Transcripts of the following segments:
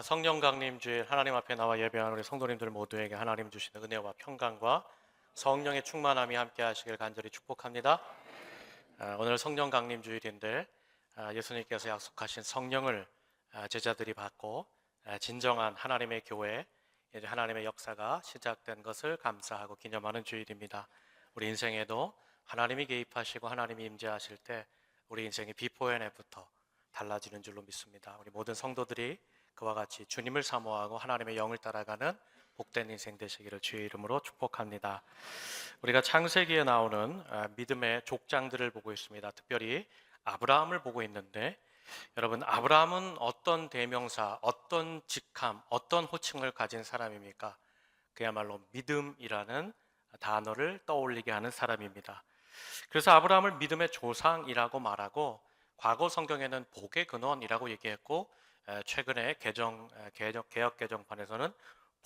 성령 강림 주일 하나님 앞에 나와 예배하는 우리 성도님들 모두에게 하나님 주시는 은혜와 평강과 성령의 충만함이 함께 하시길 간절히 축복합니다. 오늘 성령 강림 주일인데 예수님께서 약속하신 성령을 제자들이 받고 진정한 하나님의 교회, 이제 하나님의 역사가 시작된 것을 감사하고 기념하는 주일입니다. 우리 인생에도 하나님이 개입하시고 하나님이 임재하실 때 우리 인생의 비포 앤 애프터 달라지는 줄로 믿습니다. 우리 모든 성도들이 그와 같이 주님을 사모하고 하나님의 영을 따라가는 복된 인생 되시기를 주의 이름으로 축복합니다. 우리가 창세기에 나오는 믿음의 족장들을 보고 있습니다. 특별히 아브라함을 보고 있는데, 여러분, 아브라함은 어떤 대명사, 어떤 직함, 어떤 호칭을 가진 사람입니까? 그야말로 믿음이라는 단어를 떠올리게 하는 사람입니다. 그래서 아브라함을 믿음의 조상이라고 말하고, 과거 성경에는 복의 근원이라고 얘기했고, 최근에 개역 개정판에서는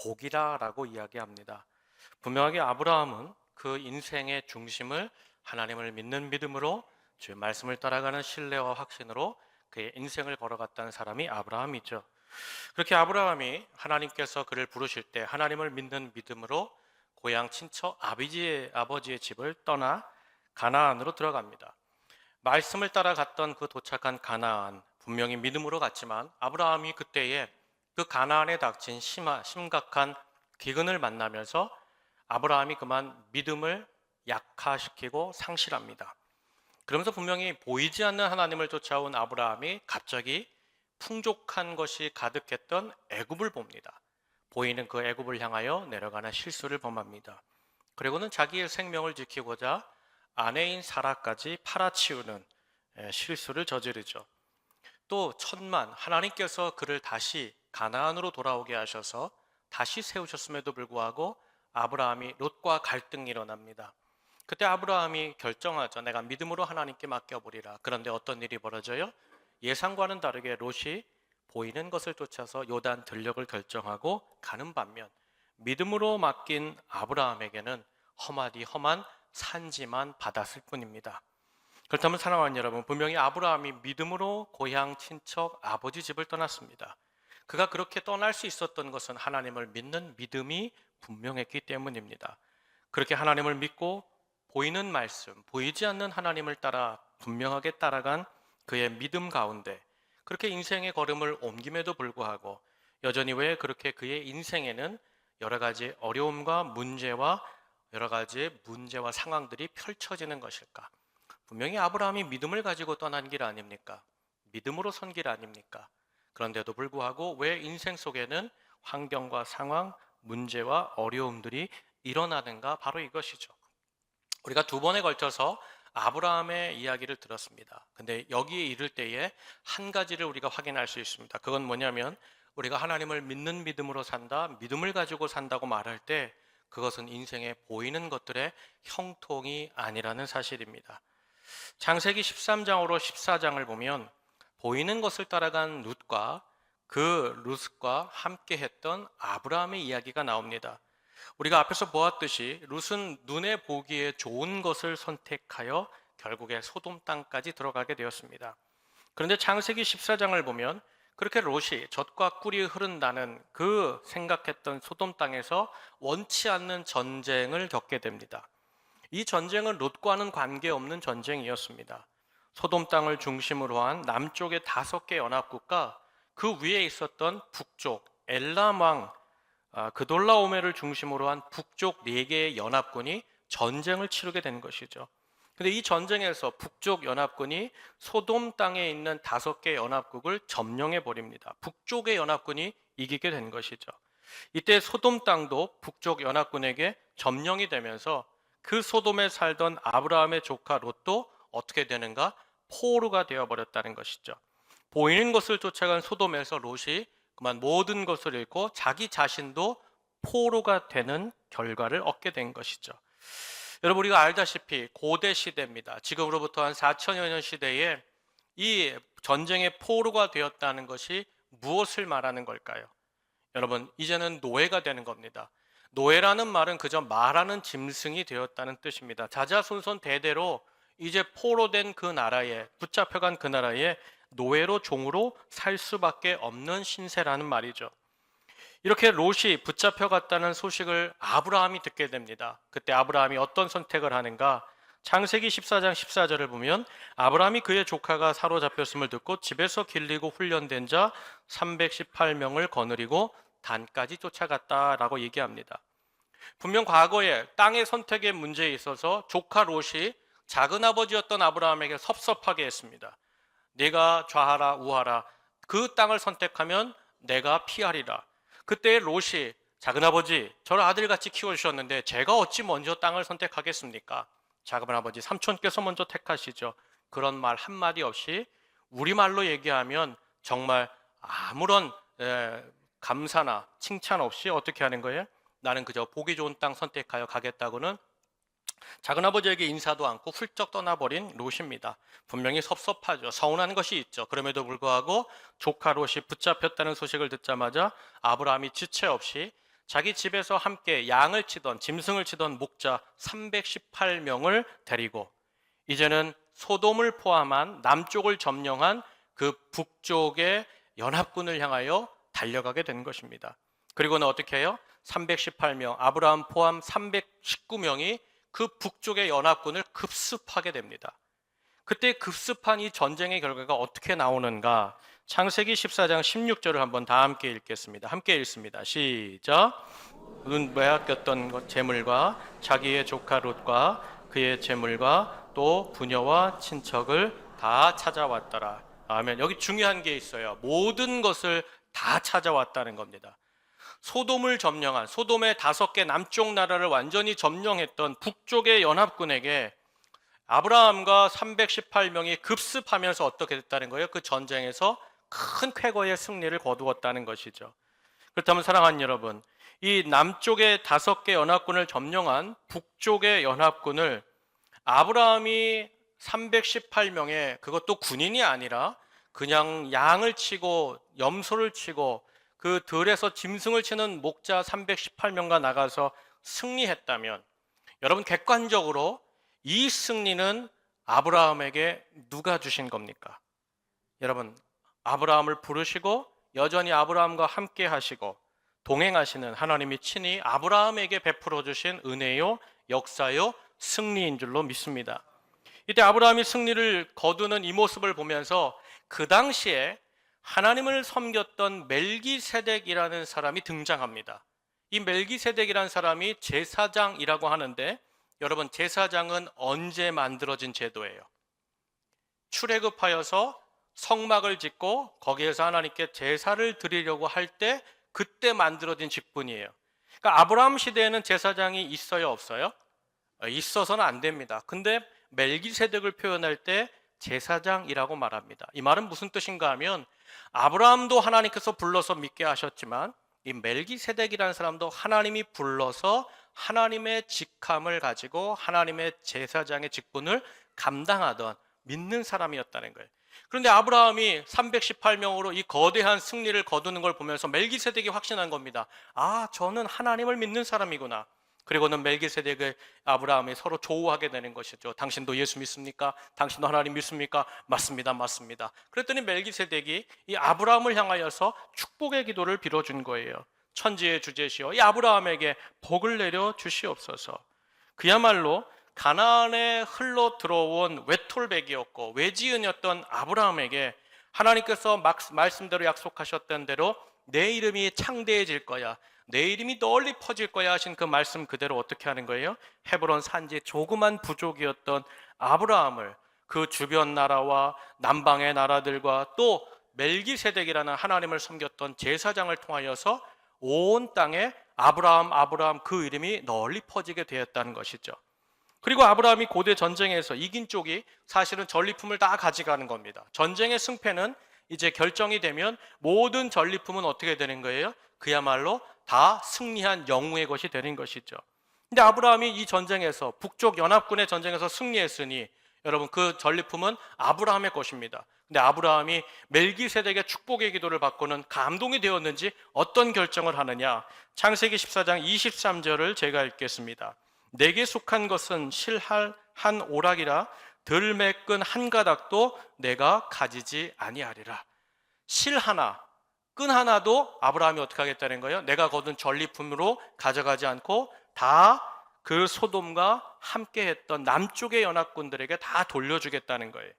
복이다라고 이야기합니다. 분명하게 아브라함은 그 인생의 중심을 하나님을 믿는 믿음으로, 주의 말씀을 따라가는 신뢰와 확신으로 그의 인생을 걸어갔다는 사람이 아브라함이죠. 그렇게 아브라함이 하나님께서 그를 부르실 때 하나님을 믿는 믿음으로 고향 친척 아버지의 집을 떠나 가나안으로 들어갑니다. 말씀을 따라갔던 그 도착한 가나안, 분명히 믿음으로 갔지만 아브라함이 그때에 그 가나안에 닥친 심각한 기근을 만나면서 아브라함이 그만 믿음을 약화시키고 상실합니다. 그러면서 분명히 보이지 않는 하나님을 쫓아온 아브라함이 갑자기 풍족한 것이 가득했던 애굽을 봅니다. 보이는 그 애굽을 향하여 내려가는 실수를 범합니다. 그리고는 자기의 생명을 지키고자 아내인 사라까지 팔아치우는 실수를 저지르죠. 또 하나님께서 그를 다시 가나안으로 돌아오게 하셔서 다시 세우셨음에도 불구하고 아브라함이 롯과 갈등이 일어납니다. 그때 아브라함이 결정하죠. 내가 믿음으로 하나님께 맡겨보리라. 그런데 어떤 일이 벌어져요? 예상과는 다르게 롯이 보이는 것을 쫓아서 요단 들녘을 결정하고 가는 반면, 믿음으로 맡긴 아브라함에게는 험한 산지만 받았을 뿐입니다. 그렇다면 사랑하는 여러분, 분명히 아브라함이 믿음으로 고향 친척 아버지 집을 떠났습니다. 그가 그렇게 떠날 수 있었던 것은 하나님을 믿는 믿음이 분명했기 때문입니다. 그렇게 하나님을 믿고 보이는 말씀, 보이지 않는 하나님을 따라 분명하게 따라간 그의 믿음 가운데 그렇게 인생의 걸음을 옮김에도 불구하고 여전히 왜 그렇게 그의 인생에는 여러 가지 어려움과 여러 가지 문제와 상황들이 펼쳐지는 것일까? 분명히 아브라함이 믿음을 가지고 떠난 길 아닙니까? 믿음으로 선 길 아닙니까? 그런데도 불구하고 왜 인생 속에는 환경과 상황, 문제와 어려움들이 일어나는가? 바로 이것이죠. 우리가 두 번에 걸쳐서 아브라함의 이야기를 들었습니다. 근데 여기에 이를 때에 한 가지를 우리가 확인할 수 있습니다. 그건 뭐냐면, 우리가 하나님을 믿는 믿음으로 산다, 믿음을 가지고 산다고 말할 때 그것은 인생에 보이는 것들의 형통이 아니라는 사실입니다. 창세기 13장으로 14장을 보면 보이는 것을 따라간 룻과 함께 했던 아브라함의 이야기가 나옵니다. 우리가 앞에서 보았듯이 룻은 눈에 보기에 좋은 것을 선택하여 결국에 소돔 땅까지 들어가게 되었습니다. 그런데 창세기 14장을 보면 그렇게 롯이 젖과 꿀이 흐른다는 그 생각했던 소돔 땅에서 원치 않는 전쟁을 겪게 됩니다. 이 전쟁은 롯과는 관계없는 전쟁이었습니다. 소돔 땅을 중심으로 한 남쪽의 5개 연합국과 그 위에 있었던 북쪽 엘람 왕 그돌라오메를 중심으로 한 북쪽 4개의 연합군이 전쟁을 치르게 된 것이죠. 그런데 이 전쟁에서 북쪽 연합군이 소돔 땅에 있는 5개 연합국을 점령해 버립니다. 북쪽의 연합군이 이기게 된 것이죠. 이때 소돔 땅도 북쪽 연합군에게 점령이 되면서 그 소돔에 살던 아브라함의 조카 롯도 어떻게 되는가? 포로가 되어버렸다는 것이죠. 보이는 것을 쫓아간 소돔에서 롯이 그만 모든 것을 잃고 자기 자신도 포로가 되는 결과를 얻게 된 것이죠. 여러분, 우리가 알다시피 고대 시대입니다. 지금으로부터 한 4천여 년 시대에 이 전쟁의 포로가 되었다는 것이 무엇을 말하는 걸까요? 여러분, 이제는 노예가 되는 겁니다. 노예라는 말은 그저 말하는 짐승이 되었다는 뜻입니다. 자자손손 대대로 이제 포로된 그 나라에, 붙잡혀간 그 나라에 노예로 종으로 살 수밖에 없는 신세라는 말이죠. 이렇게 롯이 붙잡혀갔다는 소식을 아브라함이 듣게 됩니다. 그때 아브라함이 어떤 선택을 하는가? 창세기 14장 14절을 보면 아브라함이 그의 조카가 사로잡혔음을 듣고 집에서 길리고 훈련된 자 318명을 거느리고 단까지 쫓아갔다라고 얘기합니다. 분명 과거에 땅의 선택의 문제에 있어서 조카 롯이 작은아버지였던 아브라함에게 섭섭하게 했습니다. 네가 좌하라 우하라, 그 땅을 선택하면 내가 피하리라. 그때 롯이 작은아버지, 저를 아들같이 키워주셨는데 제가 어찌 먼저 땅을 선택하겠습니까? 작은아버지, 삼촌께서 먼저 택하시죠. 그런 말 한마디 없이 우리말로 얘기하면 정말 아무런 감사나 칭찬 없이 어떻게 하는 거예요? 나는 그저 보기 좋은 땅 선택하여 가겠다고는 작은아버지에게 인사도 않고 훌쩍 떠나버린 롯입니다. 분명히 섭섭하죠. 서운한 것이 있죠. 그럼에도 불구하고 조카 롯이 붙잡혔다는 소식을 듣자마자 아브라함이 지체 없이 자기 집에서 함께 양을 치던, 짐승을 치던 목자 318명을 데리고 이제는 소돔을 포함한 남쪽을 점령한 그 북쪽의 연합군을 향하여 달려가게 된 것입니다. 그리고는 어떻게 해요? 318명, 아브라함 포함 319명이 그 북쪽의 연합군을 급습하게 됩니다. 그때 급습한 이 전쟁의 결과가 어떻게 나오는가? 창세기 14장 16절을 한번 다 함께 읽겠습니다. 함께 읽습니다. 시작. 눈 빼앗겼던 재물과 자기의 조카 롯과 그의 재물과 또 부녀와 친척을 다 찾아왔더라. 아멘. 여기 중요한 게 있어요. 모든 것을 다 찾아왔다는 겁니다. 소돔을 점령한, 소돔의 5개 남쪽 나라를 완전히 점령했던 북쪽의 연합군에게 아브라함과 318명이 급습하면서 어떻게 됐다는 거예요? 그 전쟁에서 큰 쾌거의 승리를 거두었다는 것이죠. 그렇다면 사랑하는 여러분, 이 남쪽의 5개 연합군을 점령한 북쪽의 연합군을 아브라함이 318명의, 그것도 군인이 아니라 그냥 양을 치고 염소를 치고 그 들에서 짐승을 치는 목자 318명과 나가서 승리했다면, 여러분 객관적으로 이 승리는 아브라함에게 누가 주신 겁니까? 여러분, 아브라함을 부르시고 여전히 아브라함과 함께 하시고 동행하시는 하나님이 친히 아브라함에게 베풀어 주신 은혜요, 역사요, 승리인 줄로 믿습니다. 이때 아브라함이 승리를 거두는 이 모습을 보면서 그 당시에 하나님을 섬겼던 멜기세덱이라는 사람이 등장합니다. 이 멜기세덱이라는 사람이 제사장이라고 하는데, 여러분 제사장은 언제 만들어진 제도예요? 출애굽하여서 성막을 짓고 거기에서 하나님께 제사를 드리려고 할 때 그때 만들어진 직분이에요. 그러니까 아브라함 시대에는 제사장이 있어요, 없어요? 있어서는 안 됩니다. 근데 멜기세덱을 표현할 때 제사장이라고 말합니다. 이 말은 무슨 뜻인가 하면, 아브라함도 하나님께서 불러서 믿게 하셨지만 이 멜기세덱이라는 사람도 하나님이 불러서 하나님의 직함을 가지고 하나님의 제사장의 직분을 감당하던 믿는 사람이었다는 거예요. 그런데 아브라함이 318명으로 이 거대한 승리를 거두는 걸 보면서 멜기세덱이 확신한 겁니다. 아, 저는 하나님을 믿는 사람이구나. 그리고는 멜기세덱을 아브라함이 서로 조우하게 되는 것이죠. 당신도 예수 믿습니까? 당신도 하나님 믿습니까? 맞습니다, 맞습니다. 그랬더니 멜기세덱이 이 아브라함을 향하여서 축복의 기도를 빌어준 거예요. 천지의 주제시여 이 아브라함에게 복을 내려 주시옵소서. 그야말로 가나안에 흘러 들어온 외톨백이었고 외지은이었던 아브라함에게 하나님께서 말씀대로 약속하셨던 대로 내 이름이 창대해질 거야, 내 이름이 널리 퍼질 거야 하신 그 말씀 그대로 어떻게 하는 거예요? 헤브론 산지 조그만 부족이었던 아브라함을 그 주변 나라와 남방의 나라들과 또 멜기세덱이라는 하나님을 섬겼던 제사장을 통하여서 온 땅에 아브라함 그 이름이 널리 퍼지게 되었다는 것이죠. 그리고 아브라함이 고대 전쟁에서 이긴 쪽이 사실은 전리품을 다 가져가는 겁니다. 전쟁의 승패는 이제 결정이 되면 모든 전리품은 어떻게 되는 거예요? 그야말로 다 승리한 영웅의 것이 되는 것이죠. 근데 아브라함이 이 전쟁에서, 북쪽 연합군의 전쟁에서 승리했으니 여러분 그 전리품은 아브라함의 것입니다. 근데 아브라함이 멜기세덱의 축복의 기도를 받고는 감동이 되었는지 어떤 결정을 하느냐? 창세기 14장 23절을 제가 읽겠습니다. 내게 속한 것은 실한 오락이라 들매끈 한 가닥도 내가 가지지 아니하리라. 실 하나, 끈 하나도 아브라함이 어떻게 하겠다는 거예요? 내가 거둔 전리품으로 가져가지 않고 다 그 소돔과 함께 했던 남쪽의 연합군들에게 다 돌려주겠다는 거예요.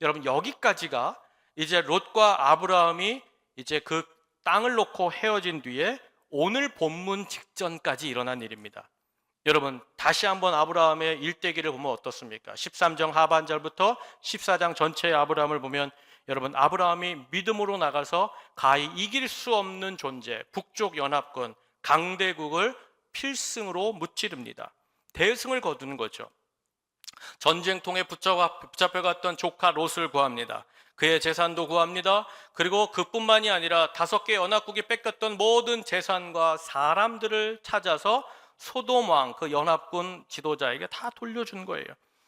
여러분, 여기까지가 이제 롯과 아브라함이 이제 그 땅을 놓고 헤어진 뒤에 오늘 본문 직전까지 일어난 일입니다. 여러분, 다시 한번 아브라함의 일대기를 보면 어떻습니까? 13장 하반절부터 14장 전체의 아브라함을 보면 여러분, 아브라함이 믿음으로 나가서 가히 이길 수 없는 존재, 북쪽 연합군 강대국을 필승으로 무찌릅니다. 대승을 거두는 거죠. 전쟁통에 붙잡혀갔던 조카 롯을 구합니다. 그의 재산도 구합니다. 그리고 그뿐만이 아니라 5개 연합국이 뺏겼던 모든 재산과 사람들을 찾아서 소돔 왕, 그 연합군 지도자에게 다 돌려준 거예요.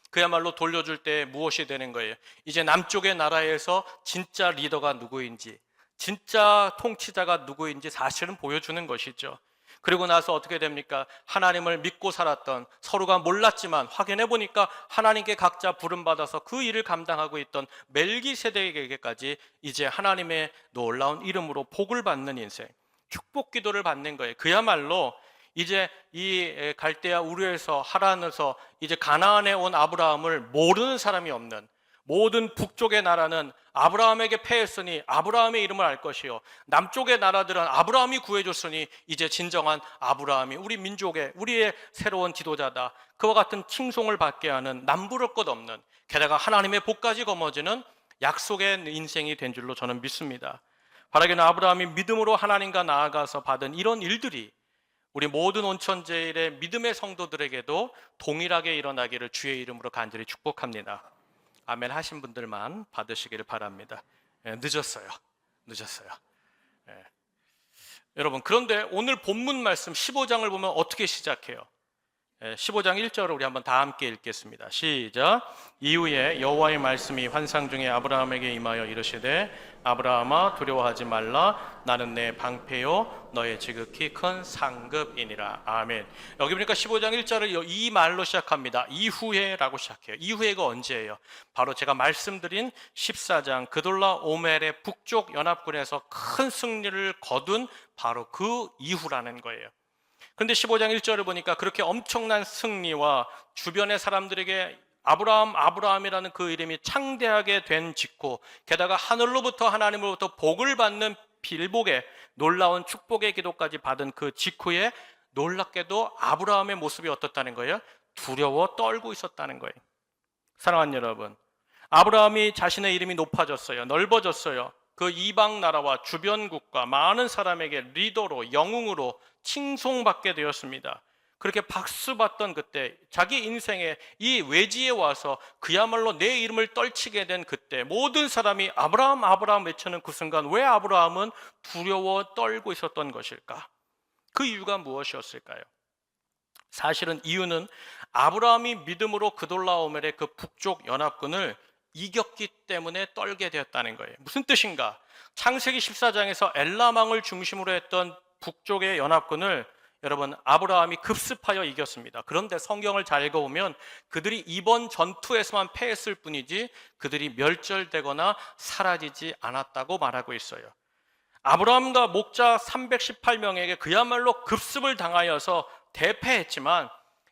그야말로 돌려줄 때 무엇이 되는 거예요? 이제 남쪽의 나라에서 진짜 리더가 누구인지, 진짜 통치자가 누구인지 사실은 보여주는 것이죠. 그리고 나서 어떻게 됩니까? 하나님을 믿고 살았던, 서로가 몰랐지만 확인해 보니까 하나님께 각자 부름받아서 그 일을 감당하고 있던 멜기세덱에게까지 이제 하나님의 놀라운 이름으로 복을 받는 인생, 축복 기도를 받는 거예요. 그야말로 이제 이 갈대아 우르에서 하란에서 이제 가나안에 온 아브라함을 모르는 사람이 없는, 모든 북쪽의 나라는 아브라함에게 패했으니 아브라함의 이름을 알 것이요, 남쪽의 나라들은 아브라함이 구해줬으니 이제 진정한 아브라함이 우리 민족의, 우리의 새로운 지도자다, 그와 같은 칭송을 받게 하는 남부를 것 없는, 게다가 하나님의 복까지 거머쥐는 약속의 인생이 된 줄로 저는 믿습니다. 바라기는 아브라함이 믿음으로 하나님과 나아가서 받은 이런 일들이 우리 모든 온천제일의 믿음의 성도들에게도 동일하게 일어나기를 주의 이름으로 간절히 축복합니다. 아멘 하신 분들만 받으시기를 바랍니다. 늦었어요. 여러분, 그런데 오늘 본문 말씀 15장을 보면 어떻게 시작해요? 15장 1절을 우리 한번 다 함께 읽겠습니다. 시작. 이후에 여호와의 말씀이 환상 중에 아브라함에게 임하여 이르시되 아브라함아 두려워하지 말라. 나는 내 방패요 너의 지극히 큰 상급이니라. 아멘. 여기 보니까 15장 1절을 이 말로 시작합니다. 이후에라고 시작해요. 이후에가 언제예요? 바로 제가 말씀드린 14장 그돌라 오멜의 북쪽 연합군에서 큰 승리를 거둔 바로 그 이후라는 거예요. 그런데 15장 1절을 보니까 그렇게 엄청난 승리와 주변의 사람들에게 아브라함이라는 그 이름이 창대하게 된 직후, 게다가 하늘로부터 하나님으로부터 복을 받는 빌복의 놀라운 축복의 기도까지 받은 그 직후에 놀랍게도 아브라함의 모습이 어떻다는 거예요? 두려워 떨고 있었다는 거예요. 사랑하는 여러분, 아브라함이 자신의 이름이 높아졌어요. 넓어졌어요. 그 이방 나라와 주변국가 많은 사람에게 리더로, 영웅으로 칭송받게 되었습니다. 그렇게 박수받던 그때, 자기 인생에 이 외지에 와서 그야말로 내 이름을 떨치게 된 그때, 모든 사람이 아브라함 아브라함 외치는 그 순간 왜 아브라함은 두려워 떨고 있었던 것일까? 그 이유가 무엇이었을까요? 사실은 이유는 아브라함이 믿음으로 그돌라오멜의 그 북쪽 연합군을 이겼기 때문에 떨게 되었다는 거예요. 무슨 뜻인가? 창세기 14장에서 엘람왕을 중심으로 했던 북쪽의 연합군을 여러분 아브라함이 급습하여 이겼습니다. 그런데 성경을 잘 읽어보면 그들이 이번 전투에서만 패했을 뿐이지 그들이 멸절되거나 사라지지 않았다고 말하고 있어요. 아브라함과 목자 318명에게 그야말로 급습을 당하여서 대패했지만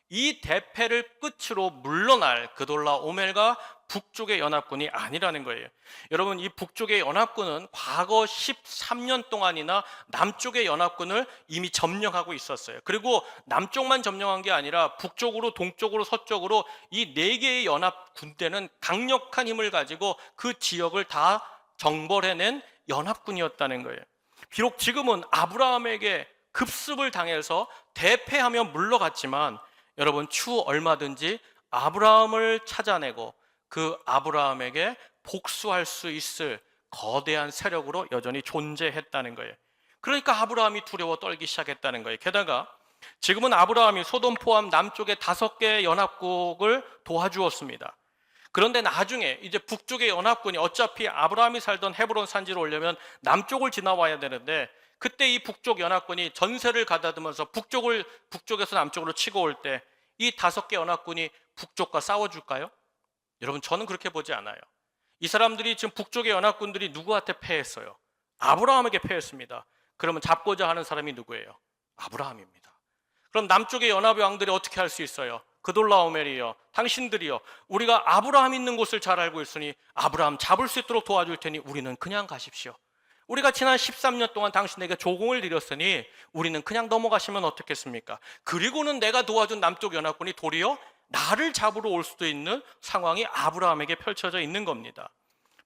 이 대패를 끝으로 물러날 그돌라 오멜과 북쪽의 연합군이 아니라는 거예요. 여러분, 이 북쪽의 연합군은 과거 13년 동안이나 남쪽의 연합군을 이미 점령하고 있었어요. 그리고 남쪽만 점령한 게 아니라 북쪽으로, 동쪽으로, 서쪽으로 이 4개의 연합 군대는 강력한 힘을 가지고 그 지역을 다 정벌해낸 연합군이었다는 거예요. 비록 지금은 아브라함에게 급습을 당해서 대패하며 물러갔지만 여러분, 추후 얼마든지 아브라함을 찾아내고 그 아브라함에게 복수할 수 있을 거대한 세력으로 여전히 존재했다는 거예요. 그러니까 아브라함이 두려워 떨기 시작했다는 거예요. 게다가 지금은 아브라함이 소돔 포함 남쪽의 5개의 연합국을 도와주었습니다. 그런데 나중에 이제 북쪽의 연합군이 어차피 아브라함이 살던 헤브론 산지로 오려면 남쪽을 지나와야 되는데 그때 이 북쪽 연합군이 전세를 가다듬어서 북쪽에서 남쪽으로 치고 올 때 이 5개 연합군이 북쪽과 싸워줄까요? 여러분, 저는 그렇게 보지 않아요. 이 사람들이 지금 북쪽의 연합군들이 누구한테 패했어요? 아브라함에게 패했습니다. 그러면 잡고자 하는 사람이 누구예요? 아브라함입니다. 그럼 남쪽의 연합의 왕들이 어떻게 할 수 있어요? 그돌라오멜이요, 당신들이요, 우리가 아브라함 있는 곳을 잘 알고 있으니 아브라함 잡을 수 있도록 도와줄 테니 우리는 그냥 가십시오. 우리가 지난 13년 동안 당신에게 조공을 드렸으니 우리는 그냥 넘어가시면 어떻겠습니까? 그리고는 내가 도와준 남쪽 연합군이 도리어 나를 잡으러 올 수도 있는 상황이 아브라함에게 펼쳐져 있는 겁니다.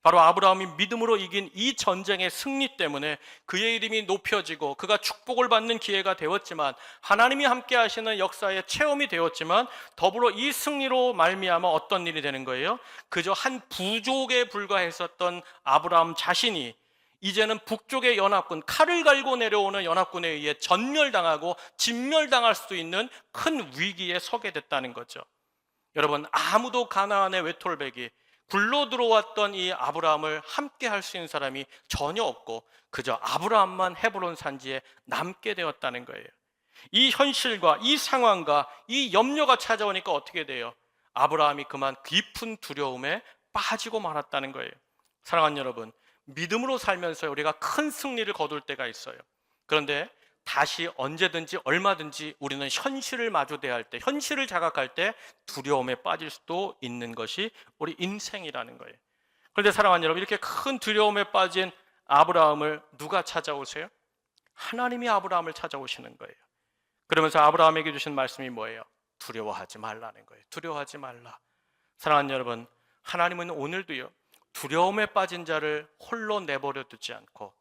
바로 아브라함이 믿음으로 이긴 이 전쟁의 승리 때문에 그의 이름이 높여지고 그가 축복을 받는 기회가 되었지만, 하나님이 함께 하시는 역사의 체험이 되었지만, 더불어 이 승리로 말미암아 어떤 일이 되는 거예요? 그저 한 부족에 불과했었던 아브라함 자신이 이제는 북쪽의 연합군, 칼을 갈고 내려오는 연합군에 의해 전멸당하고 진멸당할 수도 있는 큰 위기에 서게 됐다는 거죠. 여러분, 아무도 가나안의 외톨배기, 굴러 들어왔던 이 아브라함을 함께 할 수 있는 사람이 전혀 없고 그저 아브라함만 헤브론 산지에 남게 되었다는 거예요. 이 현실과 이 상황과 이 염려가 찾아오니까 어떻게 돼요? 아브라함이 그만 깊은 두려움에 빠지고 말았다는 거예요. 사랑하는 여러분, 믿음으로 살면서 우리가 큰 승리를 거둘 때가 있어요. 그런데 다시 언제든지 얼마든지 우리는 현실을 마주대할 할 때, 현실을 자각할 때 두려움에 빠질 수도 있는 것이 우리 인생이라는 거예요. 그런데 사랑하는 여러분, 이렇게 큰 두려움에 빠진 아브라함을 누가 찾아오세요? 하나님이 아브라함을 찾아오시는 거예요. 그러면서 아브라함에게 주신 말씀이 뭐예요? 두려워하지 말라는 거예요. 두려워하지 말라. 사랑하는 여러분, 하나님은 오늘도요, 두려움에 빠진 자를 홀로 내버려 두지 않고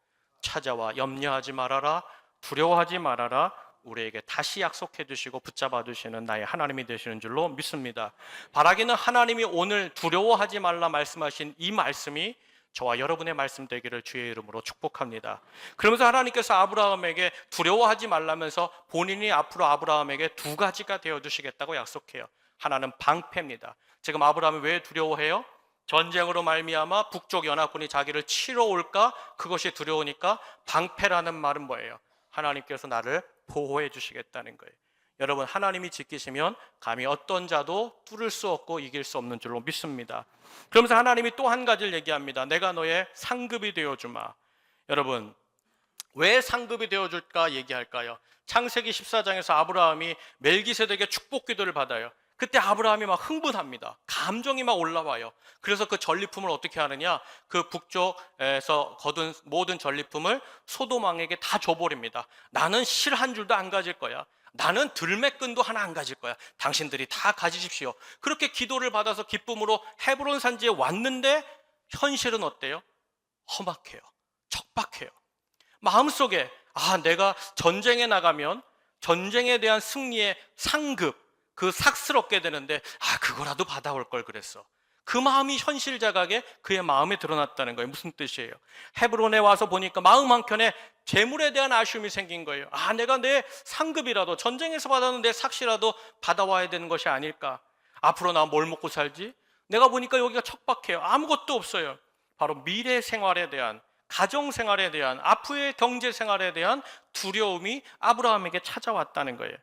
찾아와 염려하지 말아라, 두려워하지 말아라, 우리에게 다시 약속해 주시고 붙잡아 주시는 나의 하나님이 되시는 줄로 믿습니다. 바라기는 하나님이 오늘 두려워하지 말라 말씀하신 이 말씀이 저와 여러분의 말씀 되기를 주의 이름으로 축복합니다. 그러면서 하나님께서 아브라함에게 두려워하지 말라면서 본인이 앞으로 아브라함에게 두 가지가 되어주시겠다고 약속해요. 하나는 방패입니다. 지금 아브라함이 왜 두려워해요? 전쟁으로 말미암아 북쪽 연합군이 자기를 치러 올까? 그것이 두려우니까 방패라는 말은 뭐예요? 하나님께서 나를 보호해 주시겠다는 거예요. 여러분, 하나님이 지키시면 감히 어떤 자도 뚫을 수 없고 이길 수 없는 줄로 믿습니다. 그러면서 하나님이 또 한 가지를 얘기합니다. 내가 너의 상급이 되어주마. 여러분, 왜 상급이 되어줄까 얘기할까요? 창세기 14장에서 아브라함이 멜기세덱의 축복 기도를 받아요. 그때 아브라함이 막 흥분합니다. 감정이 막 올라와요. 그래서 그 전리품을 어떻게 하느냐? 그 북쪽에서 거둔 모든 전리품을 소돔 왕에게 다 줘버립니다. 나는 실 한 줄도 안 가질 거야. 나는 들매끈도 하나 안 가질 거야. 당신들이 다 가지십시오. 그렇게 기도를 받아서 기쁨으로 헤브론 산지에 왔는데 현실은 어때요? 험악해요. 척박해요. 마음속에 내가 전쟁에 나가면 전쟁에 대한 승리의 상급, 그 삭스럽게 되는데 그거라도 받아올 걸 그랬어. 그 마음이 현실 자각에 그의 마음에 드러났다는 거예요. 무슨 뜻이에요? 헤브론에 와서 보니까 마음 한켠에 재물에 대한 아쉬움이 생긴 거예요. 내가 내 상급이라도, 전쟁에서 받아는 내 삭시라도 받아와야 되는 것이 아닐까? 앞으로 나 뭘 먹고 살지? 내가 보니까 여기가 척박해요. 아무것도 없어요. 바로 미래 생활에 대한, 가정 생활에 대한, 앞으로의 경제 생활에 대한 두려움이 아브라함에게 찾아왔다는 거예요.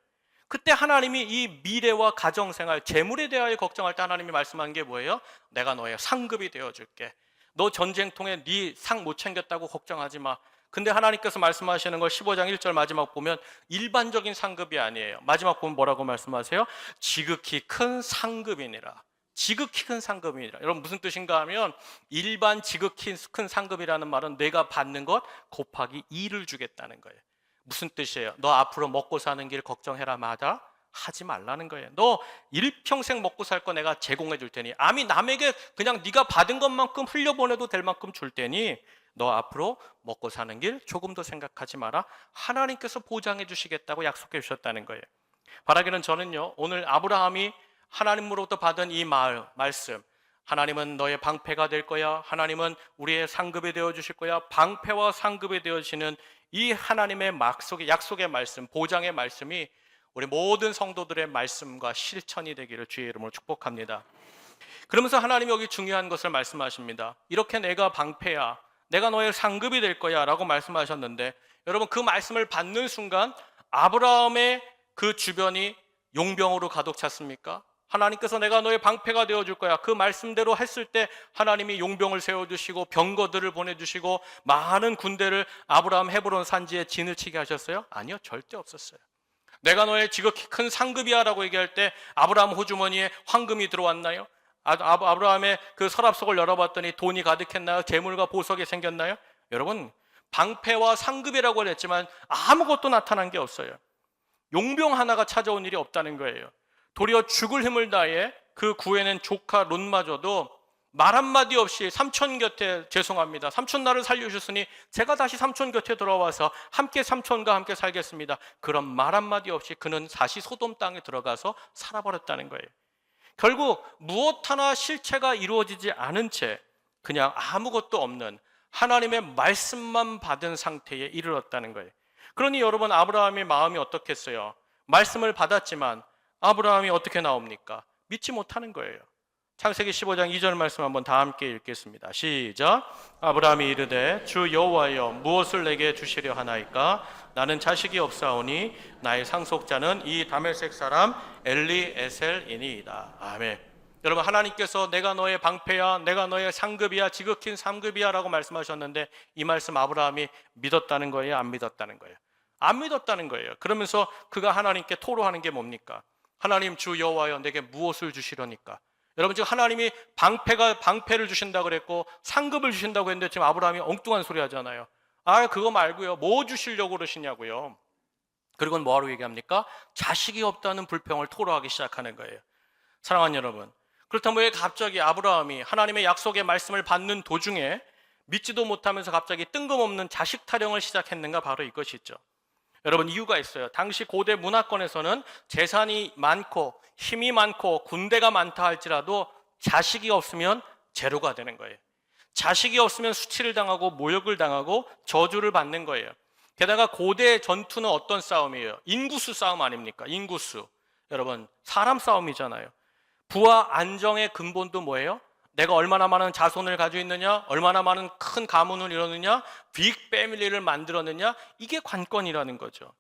그때 하나님이 이 미래와 가정생활, 재물에 대하여 걱정할 때 하나님이 말씀한 게 뭐예요? 내가 너의 상급이 되어줄게. 너 전쟁통에 네 상 못 챙겼다고 걱정하지 마. 근데 하나님께서 말씀하시는 걸 15장 1절 마지막 보면 일반적인 상급이 아니에요. 마지막 보면 뭐라고 말씀하세요? 지극히 큰 상급이니라. 지극히 큰 상급이니라. 여러분, 무슨 뜻인가 하면 일반 지극히 큰 상급이라는 말은 내가 받는 것 곱하기 2를 주겠다는 거예요. 무슨 뜻이에요? 너 앞으로 먹고 사는 길 걱정해라 마다 하지 말라는 거예요. 너 일평생 먹고 살 거 내가 제공해 줄 테니, 남에게 그냥 네가 받은 것만큼 흘려보내도 될 만큼 줄 테니 너 앞으로 먹고 사는 길 조금도 생각하지 마라. 하나님께서 보장해 주시겠다고 약속해 주셨다는 거예요. 바라기는 저는요, 오늘 아브라함이 하나님으로부터 받은 이 말씀, 하나님은 너의 방패가 될 거야, 하나님은 우리의 상급이 되어 주실 거야, 방패와 상급이 되어지는 이 하나님의 약속의 말씀, 보장의 말씀이 우리 모든 성도들의 말씀과 실천이 되기를 주의 이름으로 축복합니다. 그러면서 하나님이 여기 중요한 것을 말씀하십니다. 이렇게 내가 방패야, 내가 너의 상급이 될 거야 라고 말씀하셨는데, 여러분, 그 말씀을 받는 순간 아브라함의 그 주변이 용병으로 가득 찼습니까? 하나님께서 내가 너의 방패가 되어줄 거야. 그 말씀대로 했을 때 하나님이 용병을 세워주시고 병거들을 보내주시고 많은 군대를 아브라함 헤브론 산지에 진을 치게 하셨어요? 아니요, 절대 없었어요. 내가 너의 지극히 큰 상급이야 라고 얘기할 때 아브라함 호주머니에 황금이 들어왔나요? 아브라함의 그 서랍 속을 열어봤더니 돈이 가득했나요? 재물과 보석이 생겼나요? 여러분, 방패와 상급이라고 했지만 아무것도 나타난 게 없어요. 용병 하나가 찾아온 일이 없다는 거예요. 도리어 죽을 힘을 다해 그 구해낸 조카 롯마저도 말 한마디 없이 삼촌 곁에, 죄송합니다, 삼촌 나를 살려주셨으니 제가 다시 삼촌 곁에 돌아와서 함께 삼촌과 함께 살겠습니다, 그런 말 한마디 없이 그는 다시 소돔 땅에 들어가서 살아버렸다는 거예요. 결국 무엇 하나 실체가 이루어지지 않은 채 그냥 아무것도 없는 하나님의 말씀만 받은 상태에 이르렀다는 거예요. 그러니 여러분, 아브라함의 마음이 어떻겠어요? 말씀을 받았지만 아브라함이 어떻게 나옵니까? 믿지 못하는 거예요. 창세기 15장 2절 말씀 한번 다 함께 읽겠습니다. 시작. 아브라함이 이르되 주 여호와여 무엇을 내게 주시려 하나이까? 나는 자식이 없사오니 나의 상속자는 이 다메섹 사람 엘리에셀이니이다. 아멘. 여러분, 하나님께서 내가 너의 방패야, 내가 너의 상급이야, 지극히 상급이야 라고 말씀하셨는데 이 말씀 아브라함이 믿었다는 거예요? 안 믿었다는 거예요? 안 믿었다는 거예요. 그러면서 그가 하나님께 토로하는 게 뭡니까? 하나님, 주 여호와여 내게 무엇을 주시려니까? 여러분, 지금 하나님이 방패를 주신다고 그랬고 상급을 주신다고 했는데 지금 아브라함이 엉뚱한 소리 하잖아요. 그거 말고요, 뭐 주시려고 그러시냐고요. 그리고 뭐하러 얘기합니까? 자식이 없다는 불평을 토로하기 시작하는 거예요. 사랑하는 여러분, 그렇다면 왜 갑자기 아브라함이 하나님의 약속의 말씀을 받는 도중에 믿지도 못하면서 갑자기 뜬금없는 자식 타령을 시작했는가? 바로 이것이죠. 여러분, 이유가 있어요. 당시 고대 문화권에서는 재산이 많고 힘이 많고 군대가 많다 할지라도 자식이 없으면 제로가 되는 거예요. 자식이 없으면 수치를 당하고 모욕을 당하고 저주를 받는 거예요. 게다가 고대 전투는 어떤 싸움이에요? 인구수 싸움 아닙니까? 인구수. 여러분, 사람 싸움이잖아요. 부와 안정의 근본도 뭐예요? 내가 얼마나 많은 자손을 가지고 있느냐, 얼마나 많은 큰 가문을 이루느냐, 빅 패밀리를 만들었느냐, 이게 관건이라는 거죠.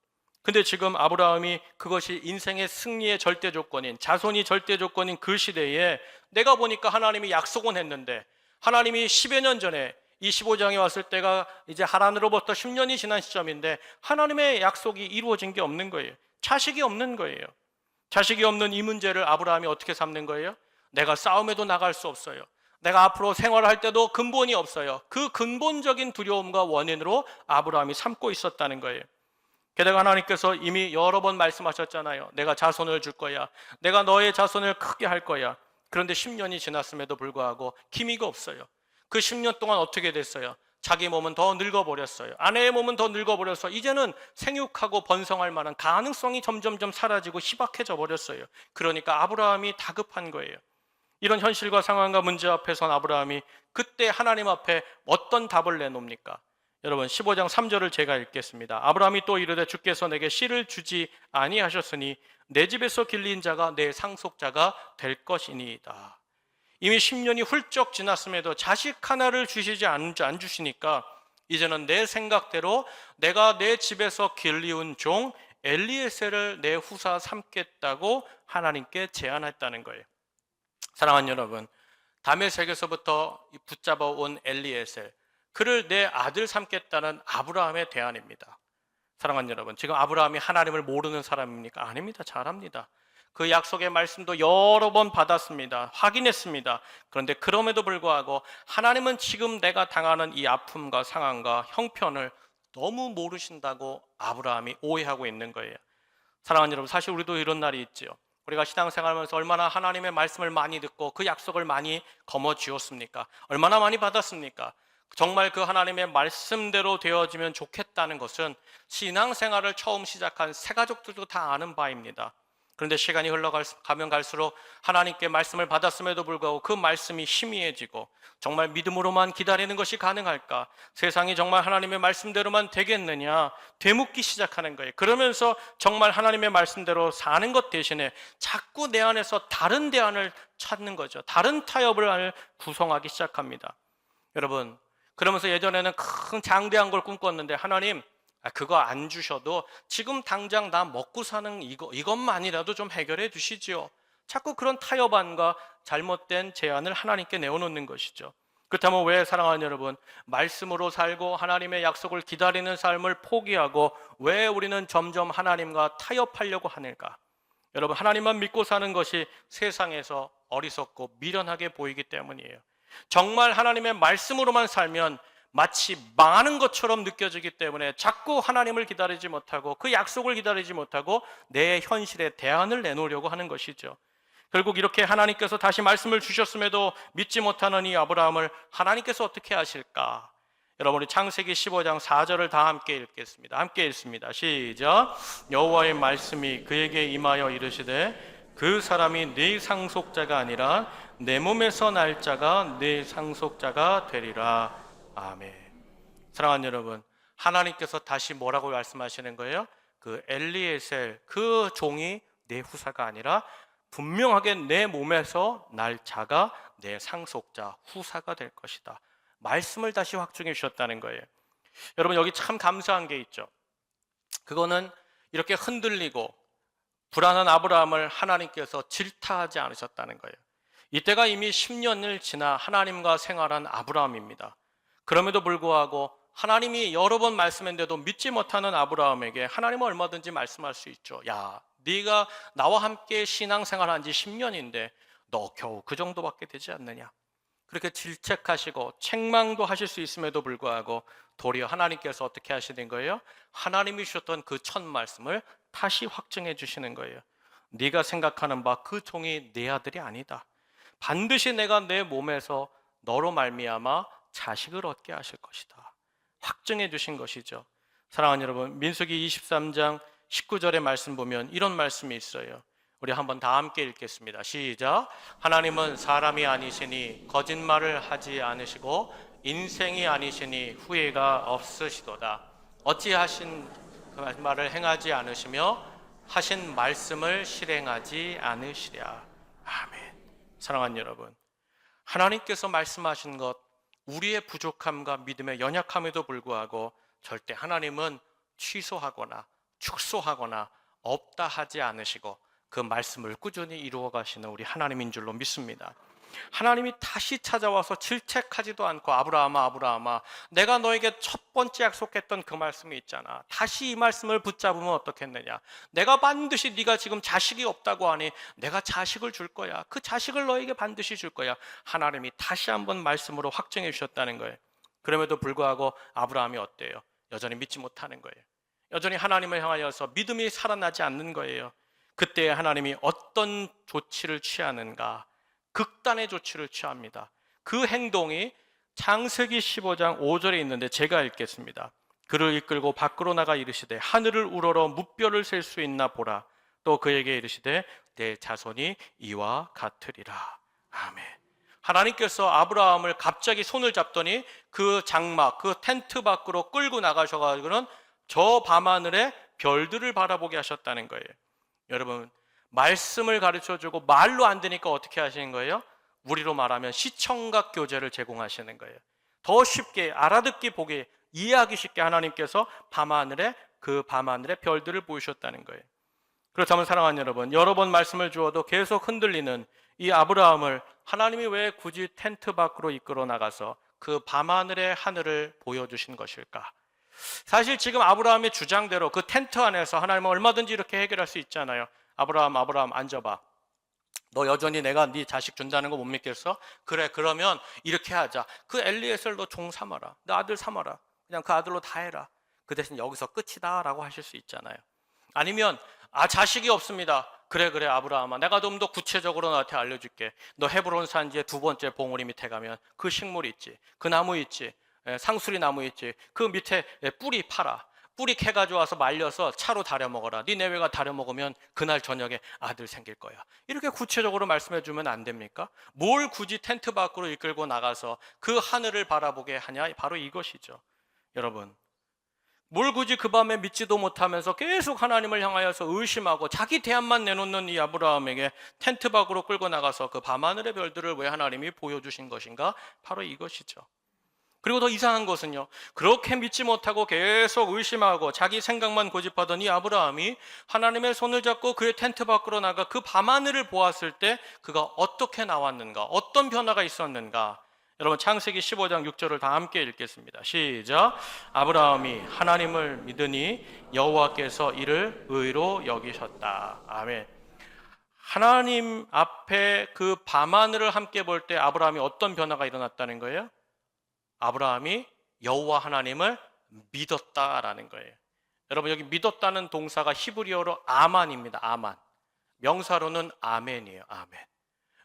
근데 지금 아브라함이 그것이 인생의 승리의 절대 조건인, 자손이 절대 조건인 그 시대에 내가 보니까 하나님이 약속은 했는데, 하나님이 10여 년 전에 이 15장에 왔을 때가 이제 하란으로부터 10년이 지난 시점인데 하나님의 약속이 이루어진 게 없는 거예요. 자식이 없는 거예요. 자식이 없는 이 문제를 아브라함이 어떻게 삼는 거예요? 내가 싸움에도 나갈 수 없어요. 내가 앞으로 생활할 때도 근본이 없어요. 그 근본적인 두려움과 원인으로 아브라함이 삼고 있었다는 거예요. 게다가 하나님께서 이미 여러 번 말씀하셨잖아요. 내가 자손을 줄 거야. 내가 너의 자손을 크게 할 거야. 그런데 10년이 지났음에도 불구하고 기미가 없어요. 그 10년 동안 어떻게 됐어요? 자기 몸은 더 늙어버렸어요. 아내의 몸은 더 늙어버려서 이제는 생육하고 번성할 만한 가능성이 점점점 사라지고 희박해져 버렸어요. 그러니까 아브라함이 다급한 거예요. 이런 현실과 상황과 문제 앞에선 아브라함이 그때 하나님 앞에 어떤 답을 내놓습니까? 여러분, 15장 3절을 제가 읽겠습니다. 아브라함이 또 이르되 주께서 내게 씨를 주지 아니하셨으니 내 집에서 길린 자가 내 상속자가 될 것이니이다. 이미 10년이 훌쩍 지났음에도 자식 하나를 주시지 안 주시니까 이제는 내 생각대로 내가 내 집에서 길리운 종 엘리에셀을 내 후사 삼겠다고 하나님께 제안했다는 거예요. 사랑하는 여러분, 다메섹에서부터 붙잡아 온 엘리에셀, 그를 내 아들 삼겠다는 아브라함의 대안입니다. 사랑하는 여러분, 지금 아브라함이 하나님을 모르는 사람입니까? 아닙니다. 잘 압니다. 그 약속의 말씀도 여러 번 받았습니다. 확인했습니다. 그런데 그럼에도 불구하고 하나님은 지금 내가 당하는 이 아픔과 상황과 형편을 너무 모르신다고 아브라함이 오해하고 있는 거예요. 사랑하는 여러분, 사실 우리도 이런 날이 있죠. 우리가 신앙생활하면서 얼마나 하나님의 말씀을 많이 듣고 그 약속을 많이 거머쥐었습니까? 얼마나 많이 받았습니까? 정말 그 하나님의 말씀대로 되어지면 좋겠다는 것은 신앙생활을 처음 시작한 새가족들도 다 아는 바입니다. 그런데 시간이 흘러가면 갈수록 하나님께 말씀을 받았음에도 불구하고 그 말씀이 희미해지고 정말 믿음으로만 기다리는 것이 가능할까? 세상이 정말 하나님의 말씀대로만 되겠느냐? 되묻기 시작하는 거예요. 그러면서 정말 하나님의 말씀대로 사는 것 대신에 자꾸 내 안에서 다른 대안을 찾는 거죠. 다른 타협을 구성하기 시작합니다. 여러분, 그러면서 예전에는 큰 장대한 걸 꿈꿨는데 하나님, 그거 안 주셔도 지금 당장 나 먹고 사는 이것만이라도 좀 해결해 주시지요. 자꾸 그런 타협안과 잘못된 제안을 하나님께 내어놓는 것이죠. 그렇다면 왜 사랑하는 여러분, 말씀으로 살고 하나님의 약속을 기다리는 삶을 포기하고 왜 우리는 점점 하나님과 타협하려고 하는가? 여러분, 하나님만 믿고 사는 것이 세상에서 어리석고 미련하게 보이기 때문이에요. 정말 하나님의 말씀으로만 살면 마치 망하는 것처럼 느껴지기 때문에 자꾸 하나님을 기다리지 못하고 그 약속을 기다리지 못하고 내 현실에 대안을 내놓으려고 하는 것이죠. 결국 이렇게 하나님께서 다시 말씀을 주셨음에도 믿지 못하는 이 아브라함을 하나님께서 어떻게 하실까? 여러분, 우리 창세기 15장 4절을 다 함께 읽겠습니다. 함께 읽습니다. 시작. 여호와의 말씀이 그에게 임하여 이르시되 그 사람이 네 상속자가 아니라 내 몸에서 날 자가 네 상속자가 되리라. 아멘. 사랑하는 여러분, 하나님께서 다시 뭐라고 말씀하시는 거예요? 그 엘리에셀, 그 종이 내 후사가 아니라 분명하게 내 몸에서 날 자가 내 상속자, 후사가 될 것이다. 말씀을 다시 확증해 주셨다는 거예요. 여러분, 여기 참 감사한 게 있죠. 그거는 이렇게 흔들리고 불안한 아브라함을 하나님께서 질타하지 않으셨다는 거예요. 이때가 이미 10년을 지나 하나님과 생활한 아브라함입니다. 그럼에도 불구하고 하나님이 여러 번 말씀했는데도 믿지 못하는 아브라함에게 하나님은 얼마든지 말씀할 수 있죠. 야, 네가 나와 함께 신앙생활한 지 10년인데 너 겨우 그 정도밖에 되지 않느냐. 그렇게 질책하시고 책망도 하실 수 있음에도 불구하고 도리어 하나님께서 어떻게 하시는 거예요? 하나님이 주셨던 그 첫 말씀을 다시 확증해 주시는 거예요. 네가 생각하는 바 그 종이 내 아들이 아니다. 반드시 내가 내 몸에서 너로 말미암아 자식을 얻게 하실 것이다. 확증해 주신 것이죠. 사랑하는 여러분, 민수기 23장 19절의 말씀 보면 이런 말씀이 있어요. 우리 한번 다 함께 읽겠습니다. 시작. 하나님은 사람이 아니시니 거짓말을 하지 않으시고 인생이 아니시니 후회가 없으시도다. 어찌하신 그 말을 행하지 않으시며 하신 말씀을 실행하지 않으시랴. 아멘. 사랑하는 여러분, 하나님께서 말씀하신 것, 우리의 부족함과 믿음의 연약함에도 불구하고 절대 하나님은 취소하거나 축소하거나 없다 하지 않으시고 그 말씀을 꾸준히 이루어 가시는 우리 하나님인 줄로 믿습니다. 하나님이 다시 찾아와서 질책하지도 않고 아브라함아 아브라함아 내가 너에게 첫 번째 약속했던 그 말씀이 있잖아. 다시 이 말씀을 붙잡으면 어떻겠느냐. 내가 반드시 네가 지금 자식이 없다고 하니 내가 자식을 줄 거야. 그 자식을 너에게 반드시 줄 거야. 하나님이 다시 한번 말씀으로 확증해 주셨다는 거예요. 그럼에도 불구하고 아브라함이 어때요? 여전히 믿지 못하는 거예요. 여전히 하나님을 향하여서 믿음이 살아나지 않는 거예요. 그때 하나님이 어떤 조치를 취하는가? 극단의 조치를 취합니다. 그 행동이 창세기 15장 5절에 있는데 제가 읽겠습니다. 그를 이끌고 밖으로 나가 이르시되 하늘을 우러러 무뼈를 셀 수 있나 보라. 또 그에게 이르시되 내 자손이 이와 같으리라. 아멘. 하나님께서 아브라함을 갑자기 손을 잡더니 그 장막, 그 텐트 밖으로 끌고 나가셔가지고는 저 밤하늘에 별들을 바라보게 하셨다는 거예요. 여러분, 말씀을 가르쳐주고 말로 안 되니까 어떻게 하시는 거예요? 우리로 말하면 시청각 교재를 제공하시는 거예요. 더 쉽게 알아듣기 보기 이해하기 쉽게 하나님께서 그 밤하늘에 별들을 보이셨다는 거예요. 그렇다면 사랑하는 여러분, 여러 번 말씀을 주어도 계속 흔들리는 이 아브라함을 하나님이 왜 굳이 텐트 밖으로 이끌어 나가서 그 밤하늘의 하늘을 보여주신 것일까? 사실 지금 아브라함의 주장대로 그 텐트 안에서 하나님은 얼마든지 이렇게 해결할 수 있잖아요. 아브라함 앉아봐. 너 여전히 내가 네 자식 준다는 거 못 믿겠어? 그래, 그러면 이렇게 하자. 그 엘리에셀 너 종 삼아라. 너 아들 삼아라. 그냥 그 아들로 다 해라. 그 대신 여기서 끝이다 라고 하실 수 있잖아요. 아니면 자식이 없습니다. 그래 아브라함아, 내가 좀 더 구체적으로 너한테 알려줄게. 너 헤브론 산지의 두 번째 봉우리 밑에 가면 그 식물 있지, 그 나무 있지, 상수리 나무 있지, 그 밑에 뿌리 팔아. 뿌리 캐 가져와서 말려서 차로 달여 먹어라. 네 내외가 달여 먹으면 그날 저녁에 아들 생길 거야. 이렇게 구체적으로 말씀해 주면 안 됩니까? 뭘 굳이 텐트 밖으로 이끌고 나가서 그 하늘을 바라보게 하냐? 바로 이것이죠. 여러분, 뭘 굳이 그 밤에 믿지도 못하면서 계속 하나님을 향하여서 의심하고 자기 대안만 내놓는 이 아브라함에게 텐트 밖으로 끌고 나가서 그 밤하늘의 별들을 왜 하나님이 보여주신 것인가? 바로 이것이죠. 그리고 더 이상한 것은요, 그렇게 믿지 못하고 계속 의심하고 자기 생각만 고집하던 이 아브라함이 하나님의 손을 잡고 그의 텐트 밖으로 나가 그 밤하늘을 보았을 때 그가 어떻게 나왔는가, 어떤 변화가 있었는가. 여러분, 창세기 15장 6절을 다 함께 읽겠습니다. 시작. 아브라함이 하나님을 믿으니 여호와께서 이를 의로 여기셨다. 아멘. 하나님 앞에 그 밤하늘을 함께 볼 때 아브라함이 어떤 변화가 일어났다는 거예요? 아브라함이 여호와 하나님을 믿었다라는 거예요. 여러분, 여기 믿었다는 동사가 히브리어로 아만입니다. 아만. 명사로는 아멘이에요. 아멘.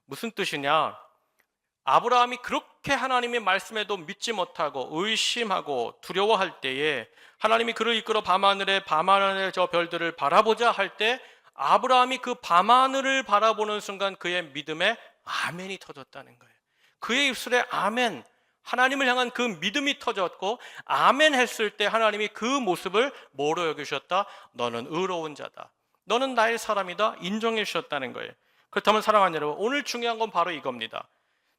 무슨 뜻이냐? 아브라함이 그렇게 하나님의 말씀에도 믿지 못하고 의심하고 두려워할 때에 하나님이 그를 이끌어 밤하늘의 저 별들을 바라보자 할 때 아브라함이 그 밤하늘을 바라보는 순간 그의 믿음에 아멘이 터졌다는 거예요. 그의 입술에 아멘, 하나님을 향한 그 믿음이 터졌고 아멘 했을 때 하나님이 그 모습을 뭐로 여기셨다? 너는 의로운 자다, 너는 나의 사람이다 인정해 주셨다는 거예요. 그렇다면 사랑하는 여러분, 오늘 중요한 건 바로 이겁니다.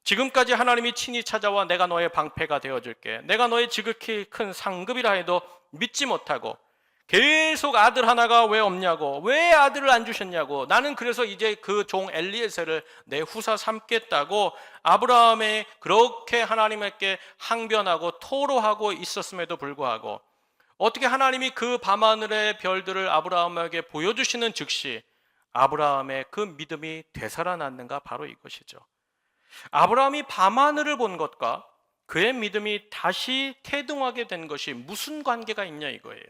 지금까지 하나님이 친히 찾아와 내가 너의 방패가 되어줄게, 내가 너의 지극히 큰 상급이라 해도 믿지 못하고 계속 아들 하나가 왜 없냐고, 왜 아들을 안 주셨냐고, 나는 그래서 이제 그 종 엘리에셀을 내 후사 삼겠다고 아브라함이 그렇게 하나님께 항변하고 토로하고 있었음에도 불구하고 어떻게 하나님이 그 밤하늘의 별들을 아브라함에게 보여주시는 즉시 아브라함의 그 믿음이 되살아났는가? 바로 이것이죠. 아브라함이 밤하늘을 본 것과 그의 믿음이 다시 태동하게 된 것이 무슨 관계가 있냐 이거예요.